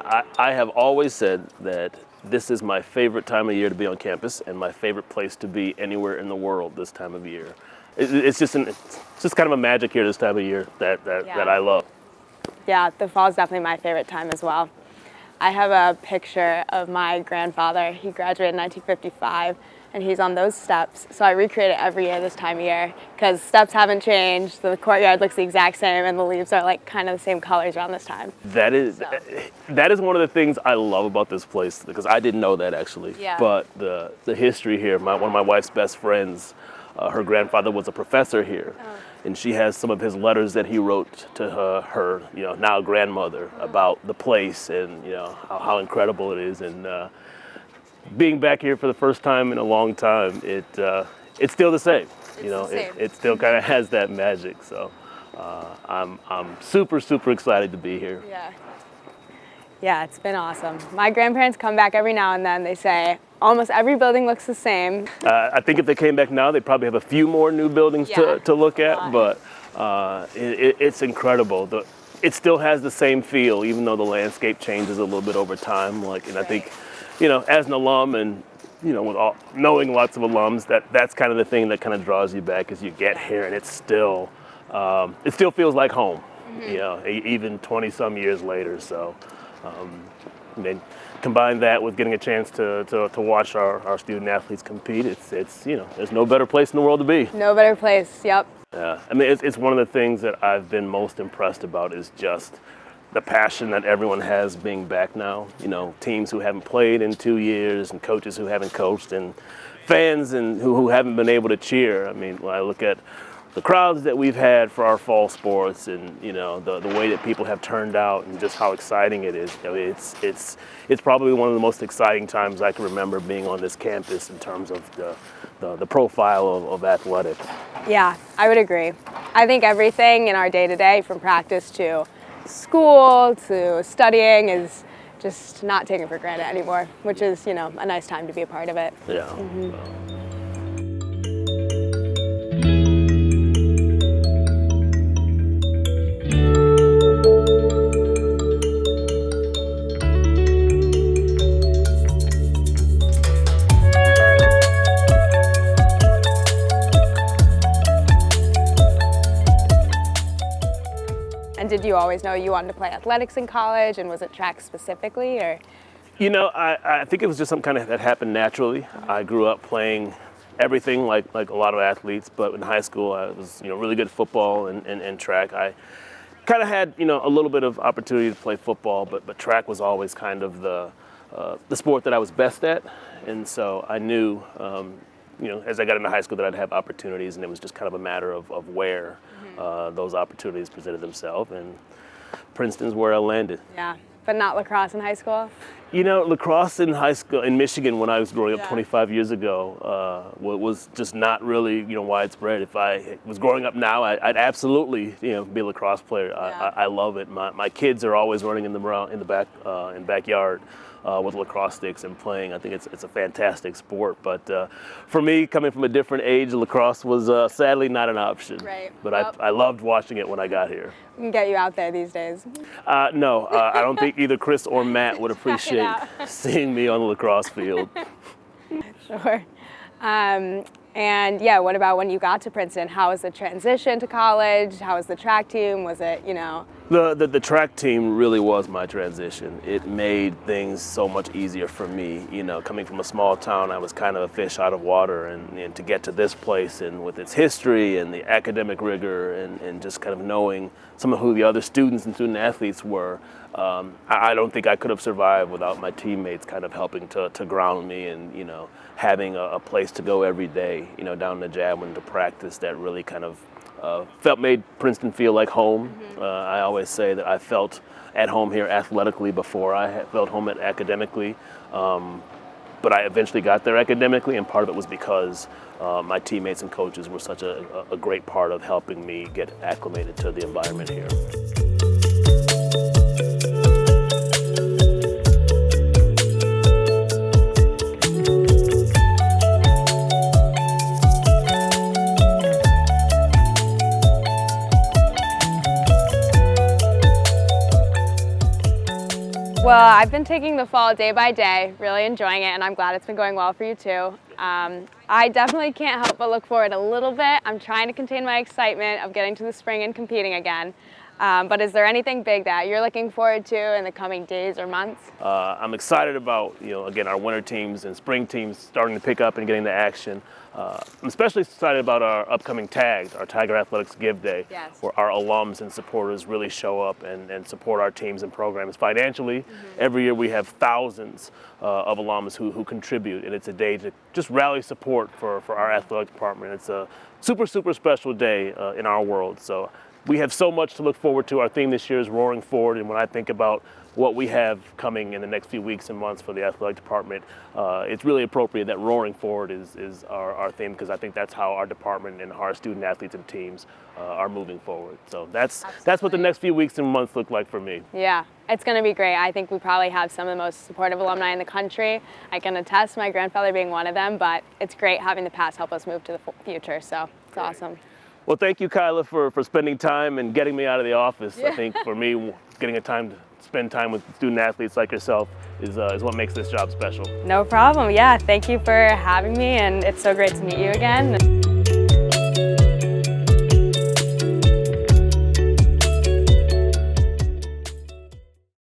I have always said that this is my favorite time of year to be on campus and my favorite place to be anywhere in the world this time of year. It's just kind of a magic here this time of year that I love. Yeah, the fall is definitely my favorite time as well. I have a picture of my grandfather. He graduated in 1955, and he's on those steps. So I recreate it every year this time of year because steps haven't changed. The courtyard looks the exact same, and the leaves are like kind of the same colors around this time. That is one of the things I love about this place because I didn't know that actually. Yeah. But the history here, one of my wife's best friends, her grandfather was a professor here. Oh. And she has some of his letters that he wrote to her now grandmother about the place and how incredible it is. And being back here for the first time in a long time, it's still the same. It still kind of has that magic. So I'm super excited to be here. Yeah, it's been awesome. My grandparents come back every now and then. They say almost every building looks the same. I think if they came back now, they'd probably have a few more new buildings to look at, but it's incredible. It still has the same feel, even though the landscape changes a little bit over time. I think, as an alum and with knowing lots of alums, that's kind of the thing that kind of draws you back as you get here, and it still feels like home. Even 20 some years later. So. Then combine that with getting a chance to watch our student athletes compete. It's there's no better place in the world to be. No better place. Yep. Yeah, I mean it's one of the things that I've been most impressed about is just the passion that everyone has being back now. Teams who haven't played in 2 years and coaches who haven't coached and fans and who haven't been able to cheer. I mean, when I look at the crowds that we've had for our fall sports and the way that people have turned out and just how exciting it is. It's probably one of the most exciting times I can remember being on this campus in terms of the profile of athletics. Yeah, I would agree. I think everything in our day-to-day, from practice to school to studying, is just not taken for granted anymore, which is a nice time to be a part of it. Yeah. And did you always know you wanted to play athletics in college, and was it track specifically, or? I think it was just something kind of that happened naturally. I grew up playing everything like a lot of athletes, but in high school I was really good at football and track. I kind of had a little bit of opportunity to play football, but track was always kind of the sport that I was best at, and so I knew as I got into high school that I'd have opportunities, and it was just kind of a matter of where those opportunities presented themselves, and Princeton's where I landed. Yeah, but not lacrosse in high school? Lacrosse in high school, in Michigan when I was growing up 25 years ago, was just not really, widespread. If I was growing up now, I'd absolutely, be a lacrosse player. Yeah. I love it. My kids are always running in the backyard with lacrosse sticks and playing. I think it's a fantastic sport. But for me, coming from a different age, lacrosse was sadly not an option. Right. But I loved watching it when I got here. We can get you out there these days. No, I don't think either Chris or Matt would appreciate seeing me on the lacrosse field. Sure. And what about when you got to Princeton? How was the transition to college? How was the track team? Was it, The track team really was my transition. It made things so much easier for me. Coming from a small town, I was kind of a fish out of water, and to get to this place and with its history and the academic rigor and just kind of knowing some of who the other students and student athletes were, I don't think I could have survived without my teammates kind of helping to ground me and, having a place to go every day, down to Javelin to practice that really kind of made Princeton feel like home. I always say that I felt at home here athletically before I felt home academically, but I eventually got there academically, and part of it was because my teammates and coaches were such a great part of helping me get acclimated to the environment here. Well, I've been taking the fall day by day, really enjoying it, and I'm glad it's been going well for you too. I definitely can't help but look forward a little bit. I'm trying to contain my excitement of getting to the spring and competing again. But is there anything big that you're looking forward to in the coming days or months? I'm excited about, again, our winter teams and spring teams starting to pick up and getting the action. I'm especially excited about our upcoming tags, our Tiger Athletics Give Day, Yes. where our alums and supporters really show up and support our teams and programs financially. Every year we have thousands of alums who contribute, and it's a day to just rally support for our athletic department. It's a super, super special day in our world. So we have so much to look forward to. Our theme this year is Roaring Forward, and when I think about what we have coming in the next few weeks and months for the athletic department, it's really appropriate that Roaring Forward is our theme, because I think that's how our department and our student athletes and teams are moving forward. So that's what the next few weeks and months look like for me. Yeah, it's going to be great. I think we probably have some of the most supportive alumni in the country. I can attest, my grandfather being one of them, but it's great having the past help us move to the future, so it's awesome. Well, thank you, Kyla, for spending time and getting me out of the office. I think for me, getting a time to spend time with student athletes like yourself is what makes this job special. No problem. Yeah, thank you for having me, and it's so great to meet you again.